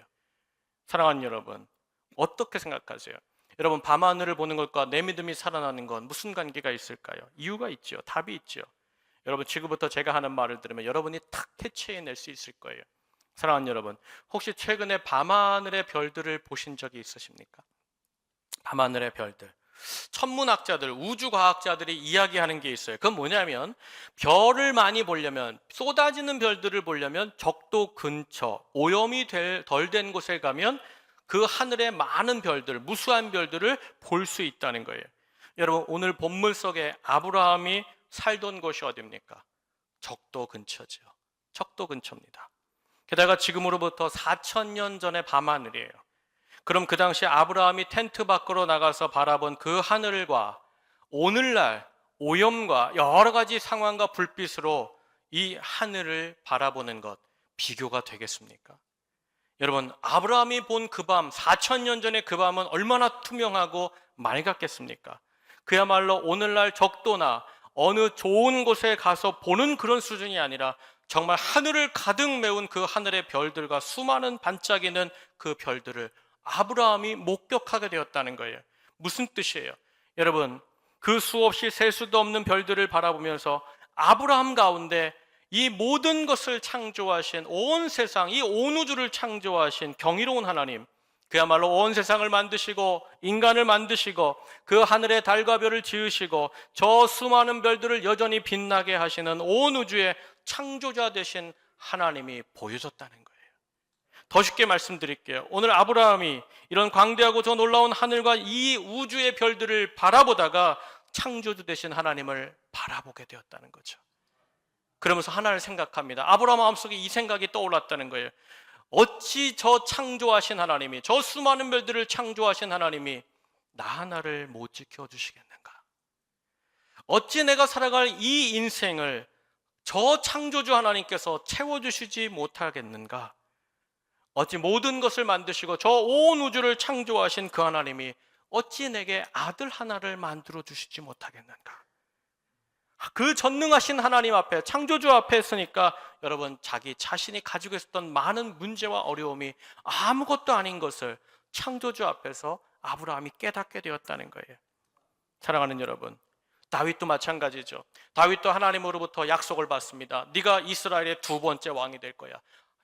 사랑하는 여러분, 어떻게 생각하세요? 여러분, 밤하늘을 보는 것과 내 믿음이 살아나는 건 무슨 관계가 있을까요? 이유가 있죠. 답이 있죠. 여러분, 지금부터 제가 하는 말을 들으면 여러분이 탁 캐치해낼 수 있을 거예요. 사랑하는 여러분, 혹시 최근에 밤하늘의 별들을 보신 적이 있으십니까? 밤하늘의 별들. 천문학자들, 우주과학자들이 이야기하는 게 있어요. 그건 뭐냐면 별을 많이 보려면, 쏟아지는 별들을 보려면 적도 근처, 오염이 덜 된 곳에 가면 그 하늘의 많은 별들, 무수한 별들을 볼 수 있다는 거예요. 여러분, 오늘 본문 속에 아브라함이 살던 곳이 어디입니까? 적도 근처죠. 적도 근처입니다. 게다가 지금으로부터 4,000년 전의 밤하늘이에요. 그럼 그 당시 아브라함이 텐트 밖으로 나가서 바라본 그 하늘과 오늘날 오염과 여러 가지 상황과 불빛으로 이 하늘을 바라보는 것, 비교가 되겠습니까? 여러분, 아브라함이 본 그 밤, 4,000년 전의 그 밤은 얼마나 투명하고 맑았겠습니까? 그야말로 오늘날 적도나 어느 좋은 곳에 가서 보는 그런 수준이 아니라 정말 하늘을 가득 메운 그 하늘의 별들과 수많은 반짝이는 그 별들을 아브라함이 목격하게 되었다는 거예요. 무슨 뜻이에요? 여러분, 그 수없이 셀 수도 없는 별들을 바라보면서 아브라함 가운데 이 모든 것을 창조하신, 온 세상, 이 온 우주를 창조하신 경이로운 하나님, 그야말로 온 세상을 만드시고 인간을 만드시고 그 하늘의 달과 별을 지으시고 저 수많은 별들을 여전히 빛나게 하시는 온 우주의 창조자 되신 하나님이 보여졌다는 거예요. 더 쉽게 말씀드릴게요. 오늘 아브라함이 이런 광대하고 저 놀라운 하늘과 이 우주의 별들을 바라보다가 창조주 되신 하나님을 바라보게 되었다는 거죠. 그러면서 하나를 생각합니다. 아브라함 마음속에 이 생각이 떠올랐다는 거예요. 어찌 저 창조하신 하나님이, 저 수많은 별들을 창조하신 하나님이 나 하나를 못 지켜주시겠는가? 어찌 내가 살아갈 이 인생을 저 창조주 하나님께서 채워주시지 못하겠는가? 어찌 모든 것을 만드시고 저 온 우주를 창조하신 그 하나님이 어찌 내게 아들 하나를 만들어 주시지 못하겠는가? 그 전능하신 하나님 앞에, 창조주 앞에 있으니까 여러분, 자기 자신이 가지고 있었던 많은 문제와 어려움이 아무것도 아닌 것을 창조주 앞에서 아브라함이 깨닫게 되었다는 거예요. 사랑하는 여러분, 다윗도 마찬가지죠. 다윗도 하나님으로부터 약속을 받습니다. 네가 이스라엘의 두 번째 왕이 될 거야.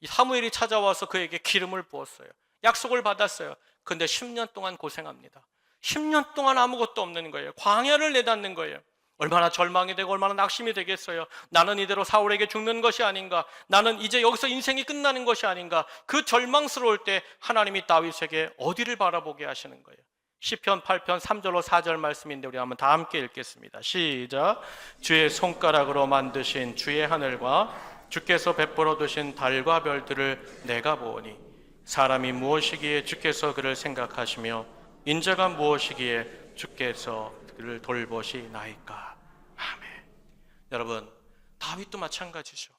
사무엘이 찾아와서 그에게 기름을 부었어요. 약속을 받았어요. 근데 10년 동안 고생합니다. 10년 동안 아무것도 없는 거예요. 광야를 내닫는 거예요. 얼마나 절망이 되고 얼마나 낙심이 되겠어요. 나는 이대로 사울에게 죽는 것이 아닌가, 나는 이제 여기서 인생이 끝나는 것이 아닌가. 그 절망스러울 때 하나님이 다윗에게 어디를 바라보게 하시는 거예요? 시편 8편 3절로 4절 말씀인데 우리 한번 다 함께 읽겠습니다. 시작. 주의 손가락으로 만드신 주의 하늘과 주께서 베풀어 두신 달과 별들을 내가 보오니 사람이 무엇이기에 주께서 그를 생각하시며 인자가 무엇이기에 주께서 그를 돌보시나이까. 아멘. 여러분, 다윗도 마찬가지죠.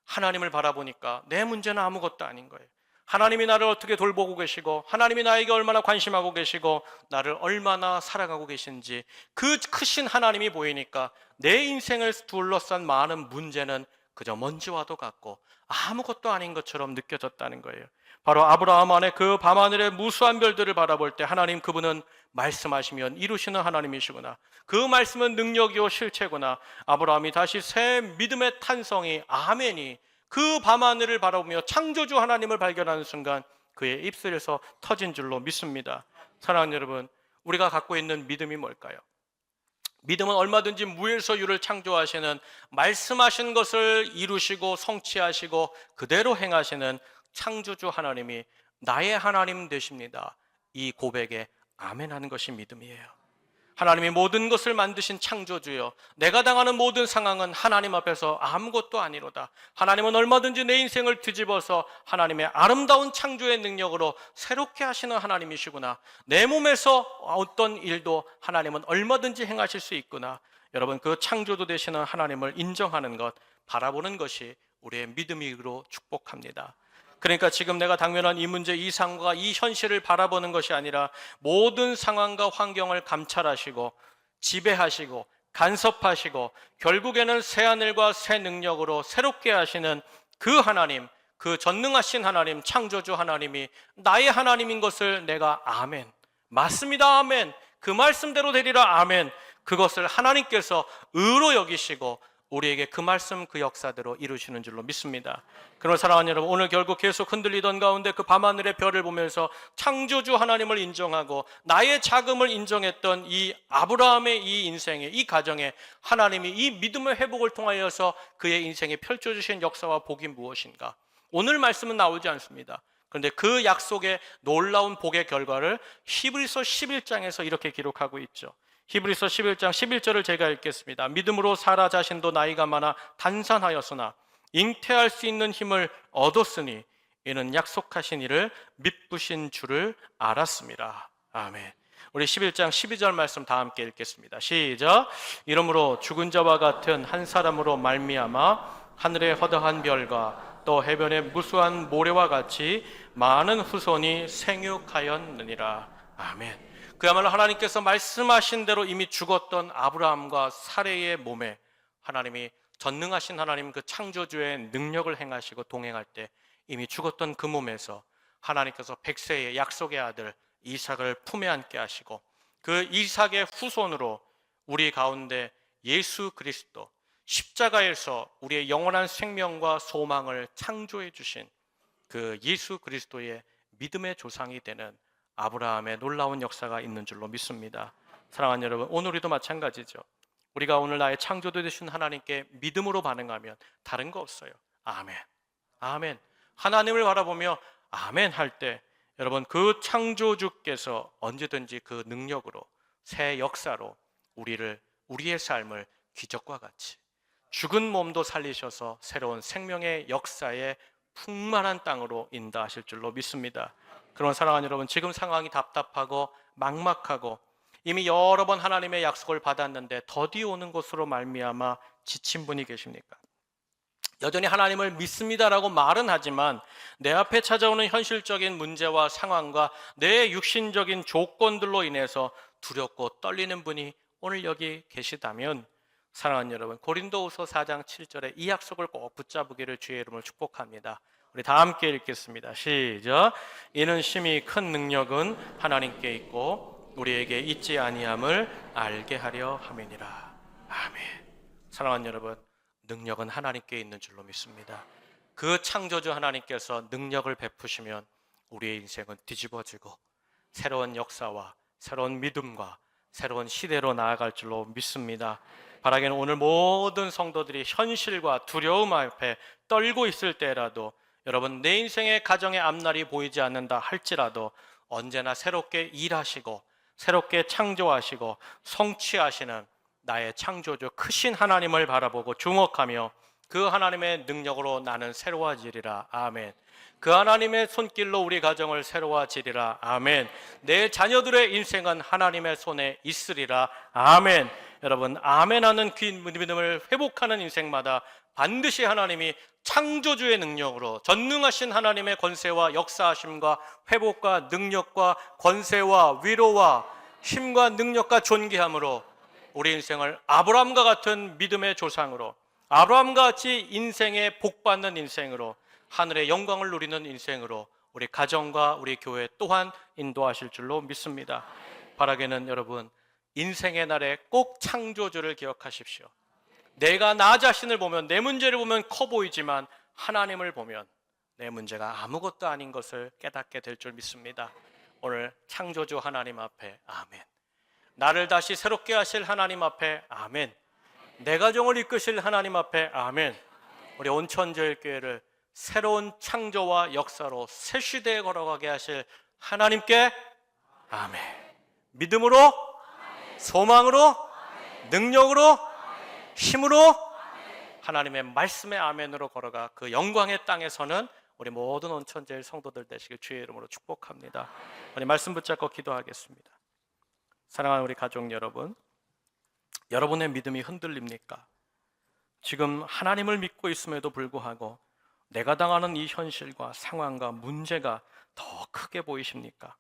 하나님을 바라보니까 내 문제는 아무것도 아닌 거예요. 하나님이 나를 어떻게 돌보고 계시고 하나님이 나에게 얼마나 관심하고 계시고 나를 얼마나 사랑하고 계신지 그 크신 하나님이 보이니까 내 인생을 둘러싼 많은 문제는 그저 먼지와도 같고 아무것도 아닌 것처럼 느껴졌다는 거예요. 바로 아브라함 안에 그 밤하늘의 무수한 별들을 바라볼 때 하나님, 그분은 말씀하시면 이루시는 하나님이시구나. 그 말씀은 능력이요 실체구나. 아브라함이 다시 새 믿음의 탄성이, 아멘이 그 밤하늘을 바라보며 창조주 하나님을 발견하는 순간 그의 입술에서 터진 줄로 믿습니다. 사랑하는 여러분, 우리가 갖고 있는 믿음이 뭘까요? 믿음은 얼마든지 무에서 유를 창조하시는, 말씀하신 것을 이루시고 성취하시고 그대로 행하시는 창조주 하나님이 나의 하나님 되십니다. 이 고백에 아멘하는 것이 믿음이에요. 하나님이 모든 것을 만드신 창조주여, 내가 당하는 모든 상황은 하나님 앞에서 아무것도 아니로다. 하나님은 얼마든지 내 인생을 뒤집어서 하나님의 아름다운 창조의 능력으로 새롭게 하시는 하나님이시구나. 내 몸에서 어떤 일도 하나님은 얼마든지 행하실 수 있구나. 여러분, 그 창조주 되시는 하나님을 인정하는 것, 바라보는 것이 우리의 믿음으로 축복합니다. 그러니까 지금 내가 당면한 이 문제, 이 상황과 이 현실을 바라보는 것이 아니라 모든 상황과 환경을 감찰하시고 지배하시고 간섭하시고 결국에는 새 하늘과 새 능력으로 새롭게 하시는 그 하나님, 그 전능하신 하나님, 창조주 하나님이 나의 하나님인 것을 내가 아멘, 맞습니다, 아멘, 그 말씀대로 되리라, 아멘, 그것을 하나님께서 의로 여기시고 우리에게 그 말씀, 그 역사대로 이루시는 줄로 믿습니다. 그런 사랑하는 여러분, 오늘 결국 계속 흔들리던 가운데 그 밤하늘의 별을 보면서 창조주 하나님을 인정하고 나의 자금을 인정했던 이 아브라함의 이 인생에, 이 가정에 하나님이 이 믿음의 회복을 통하여서 그의 인생에 펼쳐주신 역사와 복이 무엇인가? 오늘 말씀은 나오지 않습니다. 그런데 그 약속의 놀라운 복의 결과를 히브리서 11장에서 이렇게 기록하고 있죠. 히브리서 11장 11절을 제가 읽겠습니다. 믿음으로 사라 자신도 나이가 많아 단산하였으나 잉태할 수 있는 힘을 얻었으니 이는 약속하신 이를 믿으신 줄을 알았습니다. 아멘. 우리 11장 12절 말씀 다 함께 읽겠습니다. 시작. 이러므로 죽은 자와 같은 한 사람으로 말미암아 하늘의 허다한 별과 또 해변의 무수한 모래와 같이 많은 후손이 생육하였느니라. 아멘. 그야말로 하나님께서 말씀하신 대로 이미 죽었던 아브라함과 사레의 몸에 하나님이 전능하신 하나님, 그 창조주의 능력을 행하시고 동행할 때 이미 죽었던 그 몸에서 하나님께서 백세의 약속의 아들 이삭을 품에 안게 하시고 그 이삭의 후손으로 우리 가운데 예수 그리스도, 십자가에서 우리의 영원한 생명과 소망을 창조해 주신 그 예수 그리스도의 믿음의 조상이 되는 아브라함의 놀라운 역사가 있는 줄로 믿습니다. 사랑하는 여러분, 오늘 우리도 마찬가지죠. 우리가 오늘 나의 창조주 되신 하나님께 믿음으로 반응하면 다른 거 없어요. 아멘, 아멘. 하나님을 바라보며 아멘 할 때 여러분, 그 창조주께서 언제든지 그 능력으로 새 역사로 우리의 삶을 기적과 같이 죽은 몸도 살리셔서 새로운 생명의 역사에 풍만한 땅으로 인도하실 줄로 믿습니다. 그런 사랑하는 여러분, 지금 상황이 답답하고 막막하고 이미 여러 번 하나님의 약속을 받았는데 더디 오는 것으로 말미암아 지친 분이 계십니까? 여전히 하나님을 믿습니다라고 말은 하지만 내 앞에 찾아오는 현실적인 문제와 상황과 내 육신적인 조건들로 인해서 두렵고 떨리는 분이 오늘 여기 계시다면, 사랑하는 여러분, 고린도후서 4장 7절에 이 약속을 꼭 붙잡으기를 주의 이름으로 축복합니다. 우리 다 함께 읽겠습니다. 시작. 이는 심히 큰 능력은 하나님께 있고 우리에게 있지 아니함을 알게 하려 함이니라. 아멘. 사랑하는 여러분, 능력은 하나님께 있는 줄로 믿습니다. 그 창조주 하나님께서 능력을 베푸시면 우리의 인생은 뒤집어지고 새로운 역사와 새로운 믿음과 새로운 시대로 나아갈 줄로 믿습니다. 바라기는 오늘 모든 성도들이 현실과 두려움 앞에 떨고 있을 때라도 여러분, 내 인생의 가정의 앞날이 보이지 않는다 할지라도 언제나 새롭게 일하시고 새롭게 창조하시고 성취하시는 나의 창조주 크신 하나님을 바라보고 주목하며 그 하나님의 능력으로 나는 새로워지리라. 아멘. 그 하나님의 손길로 우리 가정을 새로워지리라. 아멘. 내 자녀들의 인생은 하나님의 손에 있으리라. 아멘. 여러분, 아멘하는 믿음을 회복하는 인생마다 반드시 하나님이 창조주의 능력으로 전능하신 하나님의 권세와 역사하심과 회복과 능력과 권세와 위로와 힘과 능력과 존귀함으로 우리 인생을 아브라함과 같은 믿음의 조상으로, 아브라함과 같이 인생에 복받는 인생으로, 하늘의 영광을 누리는 인생으로 우리 가정과 우리 교회 또한 인도하실 줄로 믿습니다. 바라기는 여러분, 인생의 날에 꼭 창조주를 기억하십시오. 내가 나 자신을 보면, 내 문제를 보면 커 보이지만 하나님을 보면 내 문제가 아무것도 아닌 것을 깨닫게 될 줄 믿습니다. 오늘 창조주 하나님 앞에 아멘. 나를 다시 새롭게 하실 하나님 앞에 아멘. 내 가정을 이끄실 하나님 앞에 아멘. 우리 온천제일교회를 새로운 창조와 역사로 새 시대에 걸어가게 하실 하나님께 아멘. 믿음으로, 소망으로, 능력으로, 힘으로, 하나님의 말씀의 아멘으로 걸어가 그 영광의 땅에서는 우리 모든 온천제일 성도들 되시길 주의 이름으로 축복합니다. 우리 말씀 붙잡고 기도하겠습니다. 사랑하는 우리 가족 여러분, 여러분의 믿음이 흔들립니까? 지금 하나님을 믿고 있음에도 불구하고 내가 당하는 이 현실과 상황과 문제가 더 크게 보이십니까?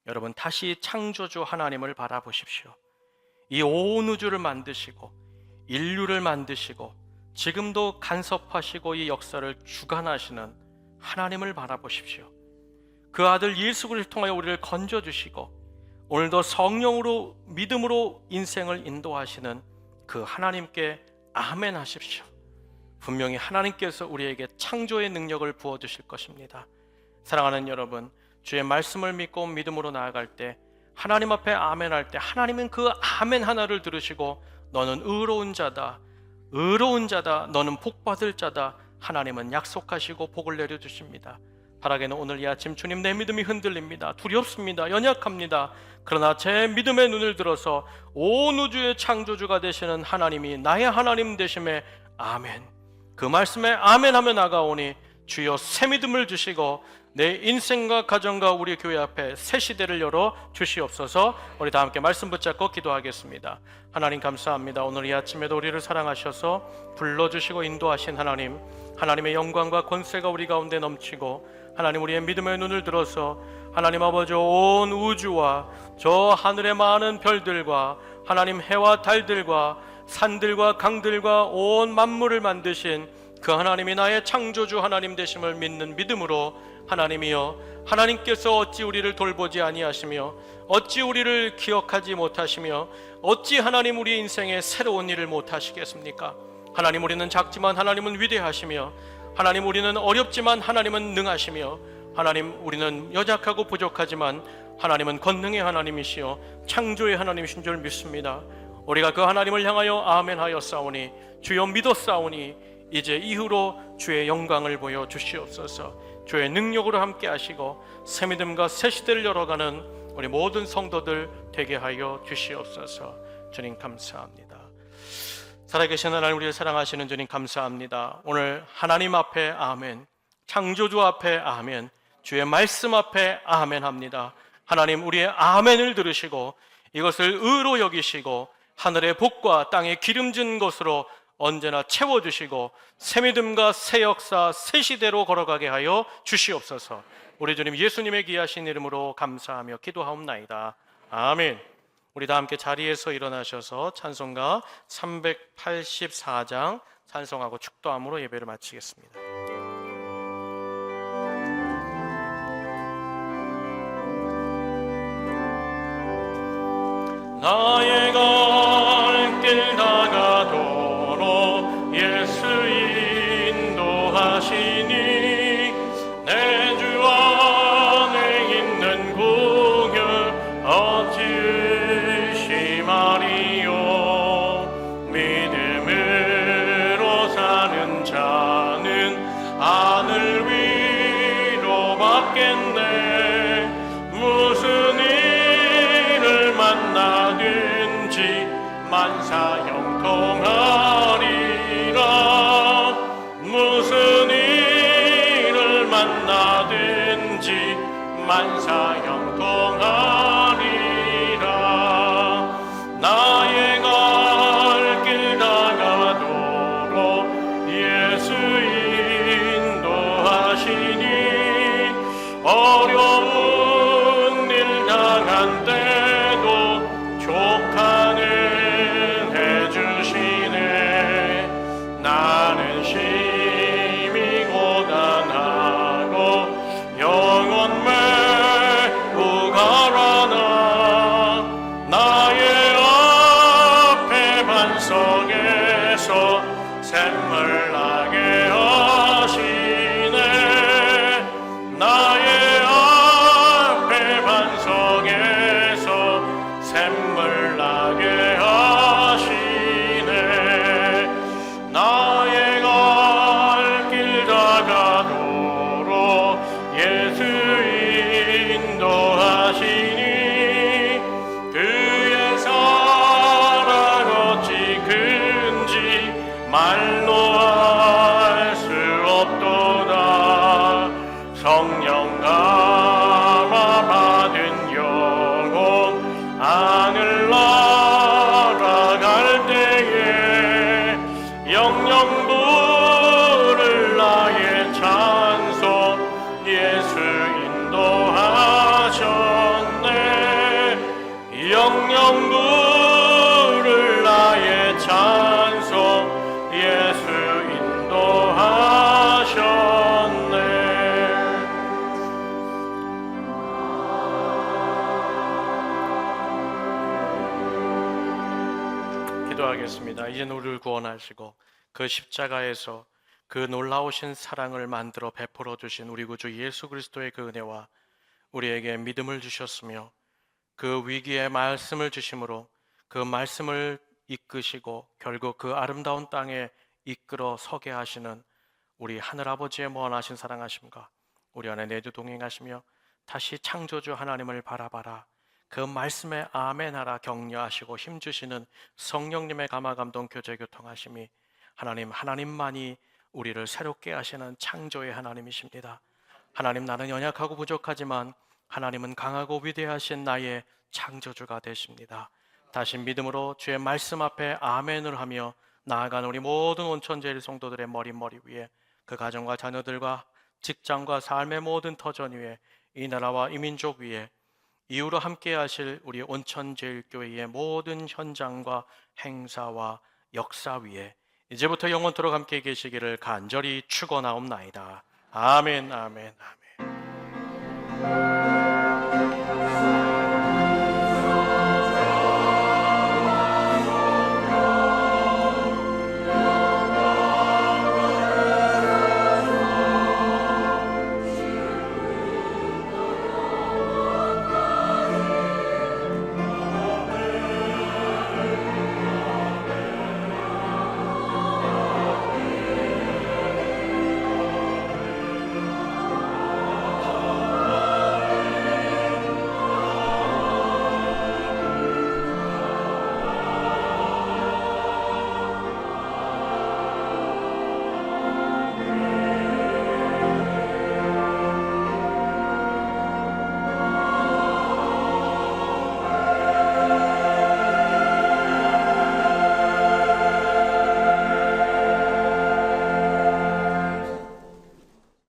여러분, 다시 창조주 하나님을 바라보십시오. 이 온 우주를 만드시고 인류를 만드시고 지금도 간섭하시고 이 역사를 주관하시는 하나님을 바라보십시오. 그 아들 예수 그리스도를 통하여 우리를 건져주시고 오늘도 성령으로 믿음으로 인생을 인도하시는 그 하나님께 아멘 하십시오. 분명히 하나님께서 우리에게 창조의 능력을 부어주실 것입니다. 사랑하는 여러분, 주의 말씀을 믿고 믿음으로 나아갈 때, 하나님 앞에 아멘 할 때 하나님은 그 아멘 하나를 들으시고 너는 의로운 자다, 의로운 자다, 너는 복받을 자다, 하나님은 약속하시고 복을 내려주십니다. 바라기는 오늘 이 아침 주님, 내 믿음이 흔들립니다. 두렵습니다. 연약합니다. 그러나 제 믿음의 눈을 들어서 온 우주의 창조주가 되시는 하나님이 나의 하나님 되심에 아멘. 그 말씀에 아멘하며 나가오니 주여 새 믿음을 주시고 내 인생과 가정과 우리 교회 앞에 새 시대를 열어 주시옵소서. 우리 다 함께 말씀 붙잡고 기도하겠습니다. 하나님 감사합니다. 오늘 이 아침에도 우리를 사랑하셔서 불러주시고 인도하신 하나님, 하나님의 영광과 권세가 우리 가운데 넘치고 하나님, 우리의 믿음의 눈을 들어서 하나님 아버지, 온 우주와 저 하늘의 많은 별들과 하나님 해와 달들과 산들과 강들과 온 만물을 만드신 그 하나님이 나의 창조주 하나님 되심을 믿는 믿음으로 하나님이여, 하나님께서 어찌 우리를 돌보지 아니하시며 어찌 우리를 기억하지 못하시며 어찌 하나님 우리 인생에 새로운 일을 못하시겠습니까? 하나님, 우리는 작지만 하나님은 위대하시며 하나님, 우리는 어렵지만 하나님은 능하시며 하나님, 우리는 연약하고 부족하지만 하나님은 권능의 하나님이시여 창조의 하나님이신 줄 믿습니다. 우리가 그 하나님을 향하여 아멘하여 싸우니 주여 믿어 싸우니 이제 이후로 주의 영광을 보여 주시옵소서. 주의 능력으로 함께 하시고 새 믿음과 새 시대를 열어가는 우리 모든 성도들 되게 하여 주시옵소서. 주님 감사합니다. 살아계신 하나님, 우리를 사랑하시는 주님 감사합니다. 오늘 하나님 앞에 아멘, 창조주 앞에 아멘, 주의 말씀 앞에 아멘 합니다. 하나님, 우리의 아멘을 들으시고 이것을 의로 여기시고 하늘의 복과 땅의 기름진 것으로 언제나 채워주시고 새 믿음과 새 역사, 새 시대로 걸어가게 하여 주시옵소서. 우리 주님 예수님의 귀하신 이름으로 감사하며 기도하옵나이다. 아멘. 우리 다 함께 자리에서 일어나셔서 찬송가 384장 찬송하고 축도함으로 예배를 마치겠습니다. 나의 갈 길 다가도록 예수 인도하시니 내 주 안에 있는 궁을 어찌 의심하리요. 믿음으로 사는 자는 하늘 위로 받겠네. 무슨 일을 만나든지 만사 형통하리라. 만사 형통하리라. 나의 갈 길 다가도록 예수 인도하시니 어려운 일 당한 때도 족하는 해주시네. 나는 심히 고단하고 영혼 메고 가라나. 나의 앞에 반석에서 샘물 나게 하시네. 나의 앞에 반석에서 샘물 나게 하시네. 나의 갈 길 다가도록 예수 인도하시니 그의 사랑 어찌 큰지 말로 할 수 없도다. 성령 감화 받은 영혼 하늘 날아갈 때에 영영 부를 나의 찬송 예수 인도하셨네. 영영 부를 나의 찬송 예수 인도하셨네. 기도하겠습니다. 이제 우리를 구원하시고 그 십자가에서 그 놀라우신 사랑을 만들어 베풀어 주신 우리 구주 예수 그리스도의 그 은혜와 우리에게 믿음을 주셨으며 그 위기에 말씀을 주심으로 그 말씀을 이끄시고 결국 그 아름다운 땅에 이끌어 서게 하시는 우리 하늘아버지의 무한하신 사랑하심과 우리 안에 내주 동행하시며 다시 창조주 하나님을 바라봐라 그 말씀에 아멘하라 격려하시고 힘주시는 성령님의 감화감동 교제 교통하심이 하나님만이 우리를 새롭게 하시는 창조의 하나님이십니다. 하나님, 나는 연약하고 부족하지만 하나님은 강하고 위대하신 나의 창조주가 되십니다. 다시 믿음으로 주의 말씀 앞에 아멘을 하며 나아가는 우리 모든 온천제일 성도들의 머리 위에 그 가정과 자녀들과 직장과 삶의 모든 터전 위에 이 나라와 이 민족 위에 이후로 함께 하실 우리 온천제일교회의 모든 현장과 행사와 역사 위에 이제부터 영원토록 함께 계시기를 간절히 축원하옵나이다. 아멘, 아멘, 아멘.